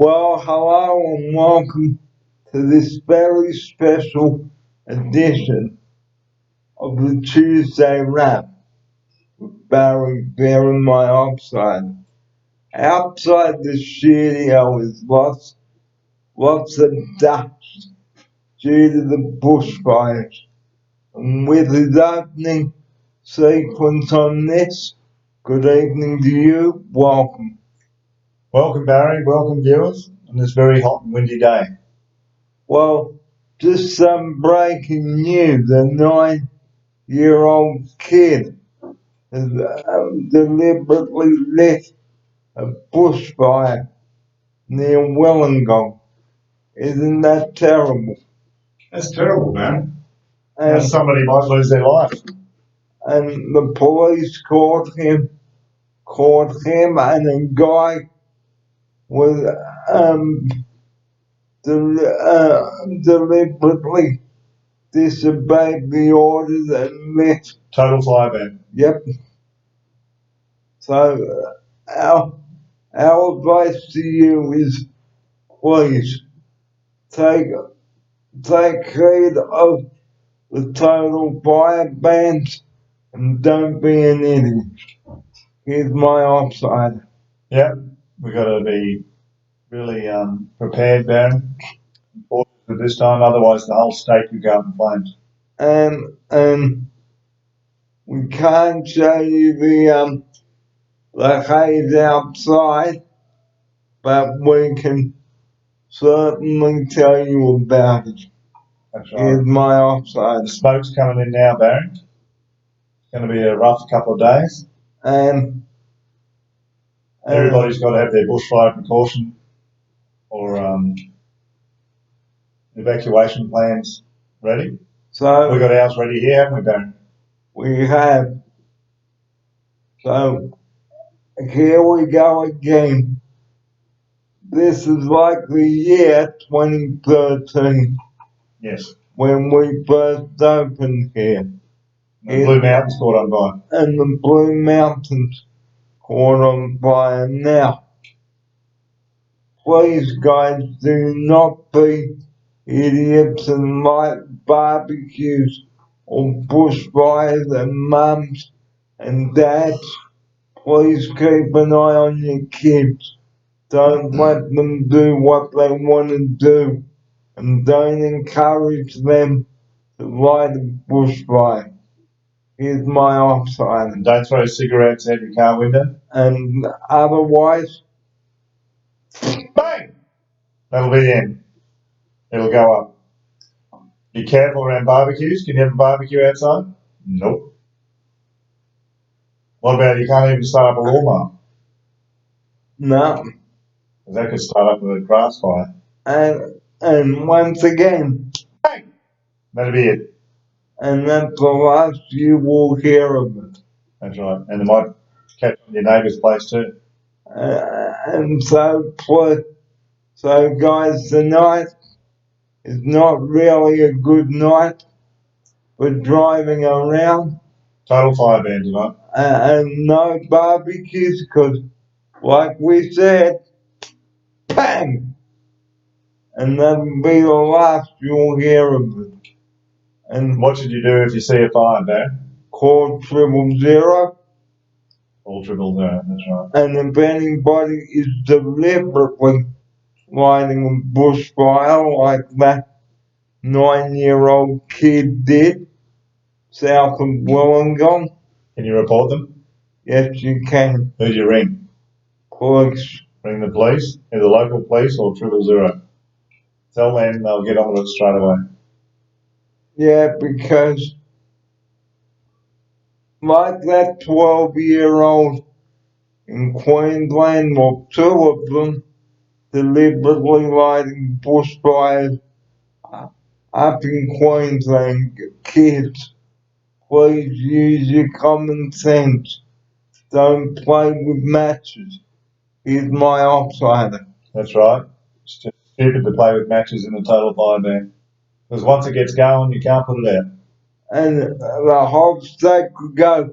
Well, hello and welcome to this very special edition of the Tuesday Wrap with Barry Bear and my upside. Outside the studio is lots of dust due to the bushfires. And with his opening sequence on this, good evening to you, welcome. Welcome, Barry. Welcome, viewers, on this very hot and windy day. Well, just some breaking news. A 9-year-old kid has deliberately lit a bushfire near Wollongong. Isn't that terrible? That's terrible, man. And, Somebody might lose their life. and the police caught him and a guy was deliberately disobeyed the orders and lit. Total fire ban. Yep. So our advice to you is please take heed of the total fire bans and don't be an idiot. Here's my upside. Yeah, we've got to be really prepared, Barry, at this time. Otherwise, the whole state could go up in flames. And we can't show you the haze outside, but we can certainly tell you about it. That's right. Here's my upside. The smoke's coming in now, Barry. It's going to be a rough couple of days. And everybody's got to have their bushfire precaution or evacuation plans ready. So we've got ours ready here, haven't we, Barry? We have. So here we go again. This is like the year 2013. Yes. When we first opened here. The Blue Mountains caught on fire. And the Blue Mountains caught on fire now. Please, guys, do not be idiots and light barbecues or bushfires and mums and dads. Please keep an eye on your kids. Don't let them do what they want to do. And don't encourage them to light a bushfire. Here's my offside. And don't throw cigarettes out your car window. And otherwise, bang! That'll be the end. It'll go up. Be careful around barbecues. Can you have a barbecue outside? Nope. What about you can't even start up a lawnmower? No. Because that could start up with a grass fire. And once again, bang! That'll be it. And that's the last you will hear of it. That's right. And it might catch on your neighbour's place too. And so guys, tonight is not really a good night for driving around. Total fire ban tonight. And no barbecues because, like we said, bang! And that'll be the last you'll hear of it. And what should you do if you see a fire, Dan? Call 000. Call 000, that's right. And if anybody is deliberately lighting a bushfire like that 9-year-old kid did south of Wollongong. Can you report them? Yes, you can. Who do you ring? Police. Ring the police, either local police or 000. Tell them they'll get on with it straight away. Yeah, because like that 12-year-old in Queensland, or two of them, deliberately lighting bushfires up in Queensland. Kids, please use your common sense. Don't play with matches. Here's my outsider. That's right. It's just stupid to play with matches in a total fire ban. Because once it gets going, you can't put it out. And the whole state could go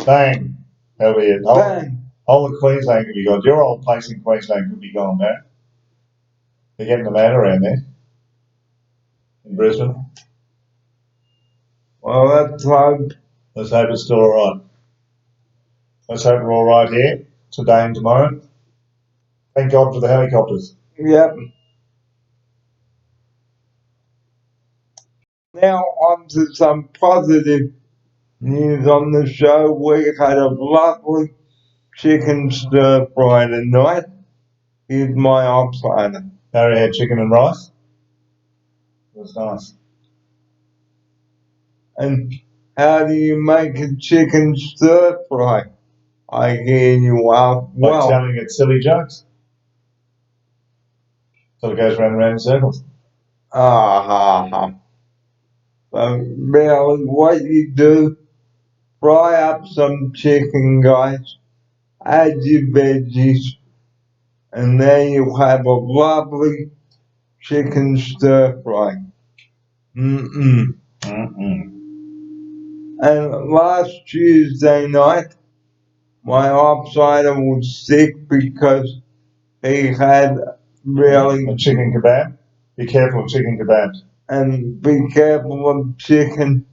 bang. That'll be it. Bang. Whole of Queensland could be gone. Your old place in Queensland could be gone, man. They're getting them out around there in Brisbane. Well, let's hope. Let's hope it's still all right. Let's hope we're all right here today and tomorrow. Thank God for the helicopters. Yep. Now on to some positive news on the show. We had a lovely chicken stir fry tonight. Here's my outsider. Harry had chicken and rice. It was nice. And how do you make a chicken stir fry? I hear you ask. By Well, telling it silly jokes. So it goes round and round in circles. So really what you do, fry up some chicken, guys, add your veggies, and then you have a lovely chicken stir fry. Mm-mm. And last Tuesday night, my outsider was sick because he had really A chicken kebab. Be careful of chicken kebabs. And be careful of chicken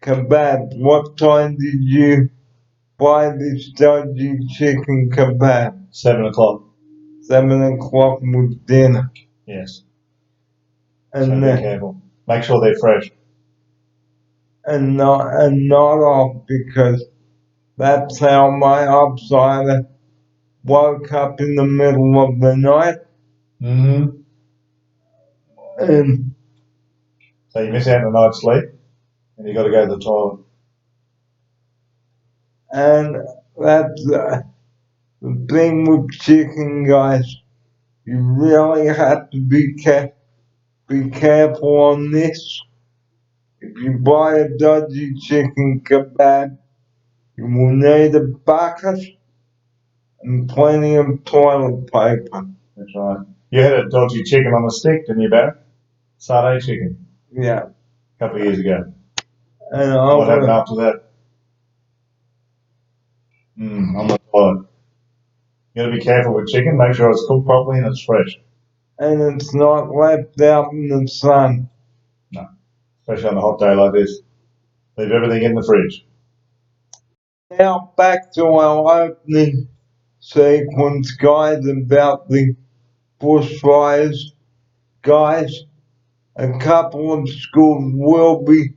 kebab. What time did you buy this dodgy chicken kebab? 7 o'clock. 7 o'clock with dinner. Yes. And so be careful. Make sure they're fresh. And not off, because that's how my outsider woke up in the middle of the night. Mm-hmm. And so you miss out on a night's sleep, and you got to go to the toilet. And that's the thing with chicken, guys. You really have to be careful on this. If you buy a dodgy chicken kebab, you will need a bucket and plenty of toilet paper. That's right. You had a dodgy chicken on a stick, didn't you, Barry? Satay chicken. Yeah. A couple of years ago. And what happened after that? On the toilet. You got to be careful with chicken. Make sure it's cooked properly and it's fresh. And it's not left out in the sun. No, especially on a hot day like this. Leave everything in the fridge. Now back to our opening sequence, guys, about the bushfires. Guys, a couple of schools will be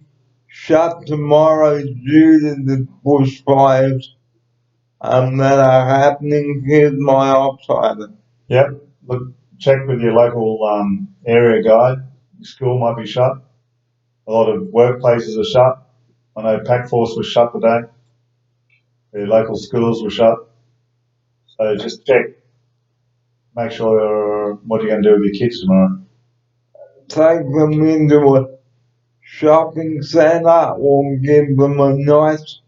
shut tomorrow due to the bushfires that are happening. Here's my outsider. Yep. Look, check with your local area guide. Your school might be shut. A lot of workplaces are shut. I know Packforce was shut today. The local schools were shut. So just check. Make sure what you're going to do with your kids tomorrow. Take them into a shopping centre or give them a nice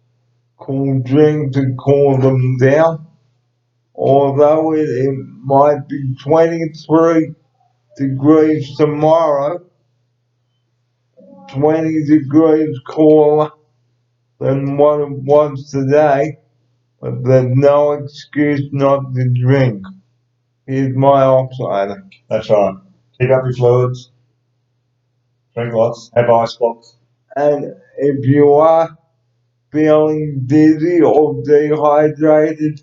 cool drink to cool them down. Although it might be 23 degrees tomorrow, 20 degrees cooler than what it was today, but there's no excuse not to drink. Here's my outsider. That's right. Keep up your fluids. Drink lots. Have ice blocks. And if you are feeling dizzy or dehydrated,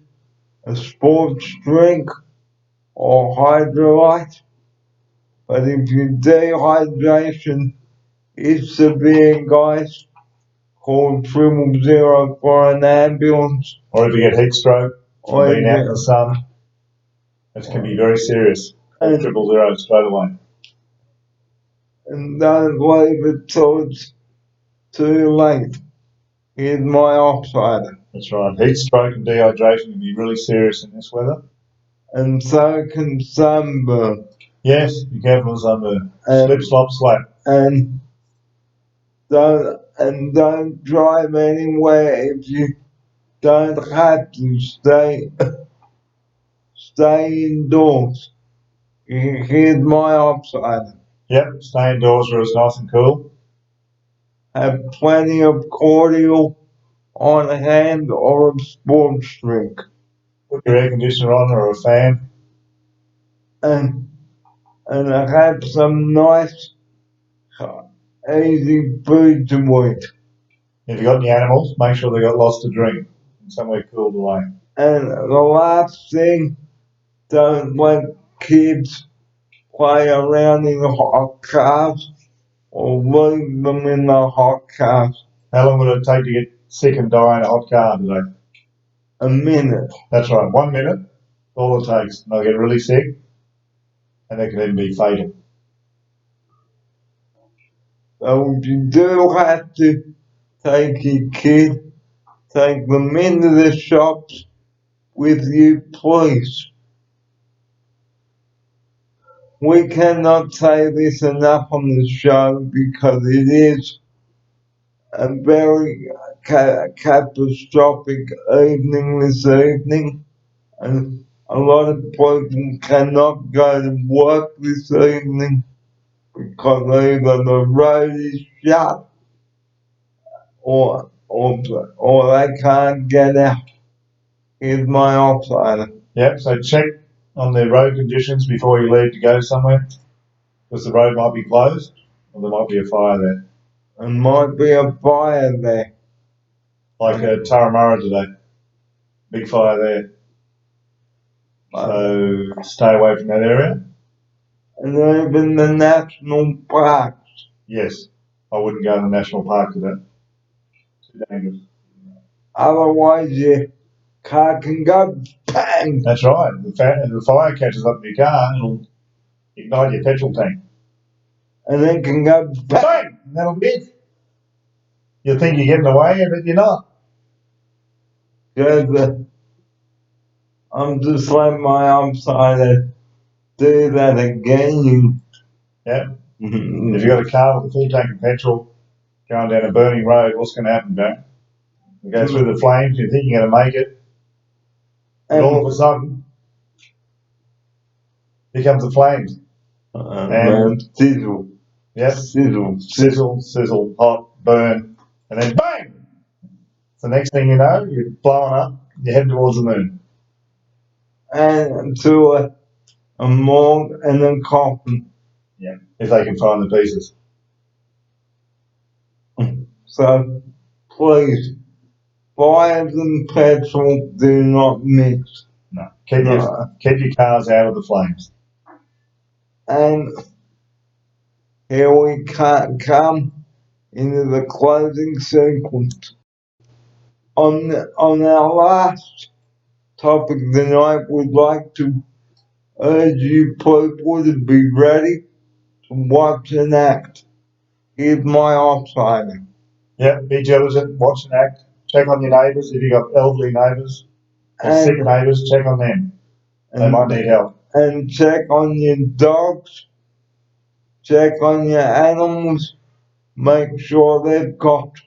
a sports drink or hydrolyte. But if your dehydration is severe, guys, call 000 for an ambulance. Or if you get heat stroke from being out in the sun, it can be very serious. Call 000 straight away. And don't leave it till it's too late. Here's my outsider. That's right. Heat stroke and dehydration can be really serious in this weather. And so can sunburn. Yes, be careful of sunburn. Slip, slop, slap. And don't drive anywhere if you don't have to. Stay indoors. Here's my outsider. Yep, stay indoors where it's nice and cool. Have plenty of cordial on hand or a sports drink. Put your air conditioner on or a fan. And and have some nice, easy food to eat. If you've got any animals, make sure they've got lots to drink and somewhere cool to lay. And the last thing, don't let kids play around in the hot cars or leave them in the hot cars. How long would it take to get sick and die in a hot car today? A minute. That's right, 1 minute, all it takes. They'll get really sick and it can even be fatal. So if you do have to take your kid, take them into the shops with you, please. We cannot say this enough on the show because it is a very catastrophic evening this evening, and a lot of people cannot go to work this evening because either the road is shut or they can't get out. Here's my operator. Yep, so check on the road conditions before you leave to go somewhere, because the road might be closed or there might be a fire there. There might be a fire there. Like Turramurra today, big fire there. So stay away from that area. And even the national parks. Yes, I wouldn't go to the national park today. Too dangerous. Otherwise, your car can go bang. That's right. And the fire catches up in your car and it'll ignite your petrol tank. And it can go bang. Bang! And that'll be it. You think you're getting away, but you're not. Because I'm just letting my operator do that again. Yeah. If you've got a car with a full tank of petrol going down a burning road, what's going to happen, Darren? You go through the flames, you think you're going to make it, and all of a sudden, here comes the flames. And sizzle. Yep. Sizzle, hot, burn, and then bang! The next thing you know, you're blowing up, you're heading towards the moon. And to a morgue and a coffin. Yeah, if they can find the pieces. So please, fires and petrol do not mix. No. Keep your cars out of the flames. And here we come into the closing sequence. On our last topic tonight, we'd like to urge you people to be ready to watch and act. Here's my operator. Yeah, be diligent, watch and act. Check on your neighbours. If you've got elderly neighbours or sick neighbours, check on them. They might need help. And check on your dogs, check on your animals, make sure they've got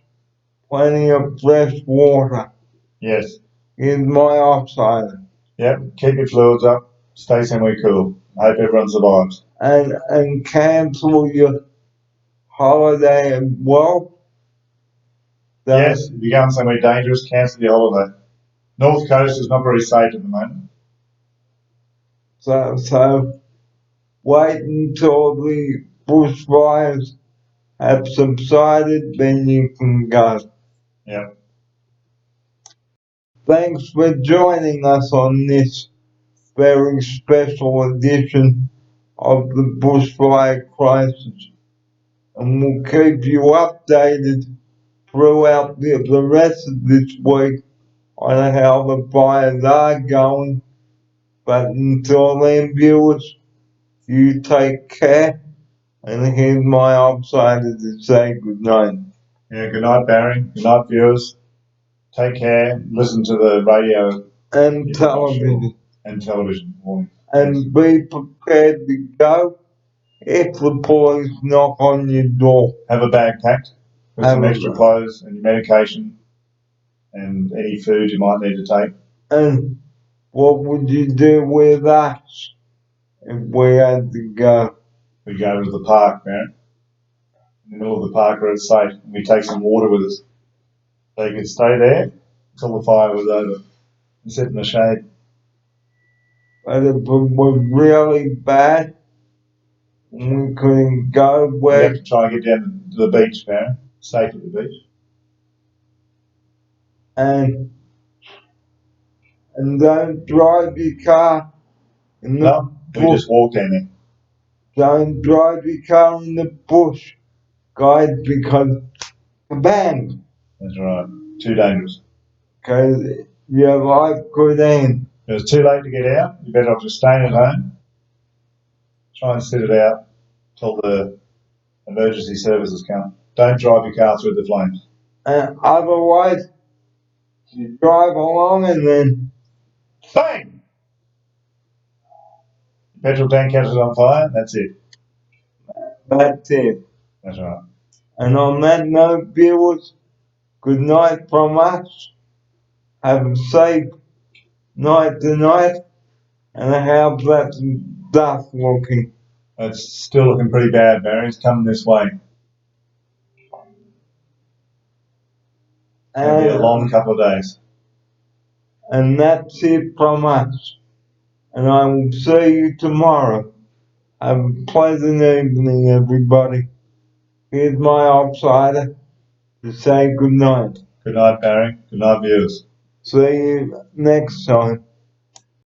plenty of fresh water. Yes. Here's my operator. Yep, keep your fluids up, stay somewhere cool. I hope everyone survives. And cancel your holiday as well. Yes, if you're going somewhere dangerous, cancel your holiday. North Coast is not very safe at the moment. So wait until the bushfires have subsided, then you can go. Yeah. Thanks for joining us on this very special edition of the bushfire crisis. And we'll keep you updated throughout the rest of this week on how the fires are going. But until then, viewers, you take care. And here's my operator to say good night. Yeah, good night, Barry. Good night, viewers. Take care. Listen to the radio and television. And television. And be prepared to go if the police knock on your door. Have a bag packed with some extra clothes and your medication and any food you might need to take. And what would you do with us if we had to go? We go to the park, man. In the middle of the park where it's safe. And we take some water with us. So you can stay there until the fire was over and sit in the shade. But if it was really bad, We couldn't go We where, have to try and get down to the beach, Baron. Safe at the beach. and don't drive your car in the No, we bush. just walked down there. Don't drive your car in the bush, guys, because kabang, That's right. Too dangerous. because your life could end. If it's too late to get out, you're better off just staying at home. Try and sit it out till the emergency services come. Don't drive your car through the flames. And otherwise, you drive along and then Bang! Petrol tank catches on fire. That's it. that's it. That's right. And on that note, viewers, good night from us. Have a safe night tonight. And how's that duck looking? It's still looking pretty bad, Barry. It's coming this way. It's going to be a long couple of days. And that's it from us. And I will see you tomorrow. Have a pleasant evening, everybody. Here's my outsider to say good night. Good night, Barry. Good night, viewers. See you next time.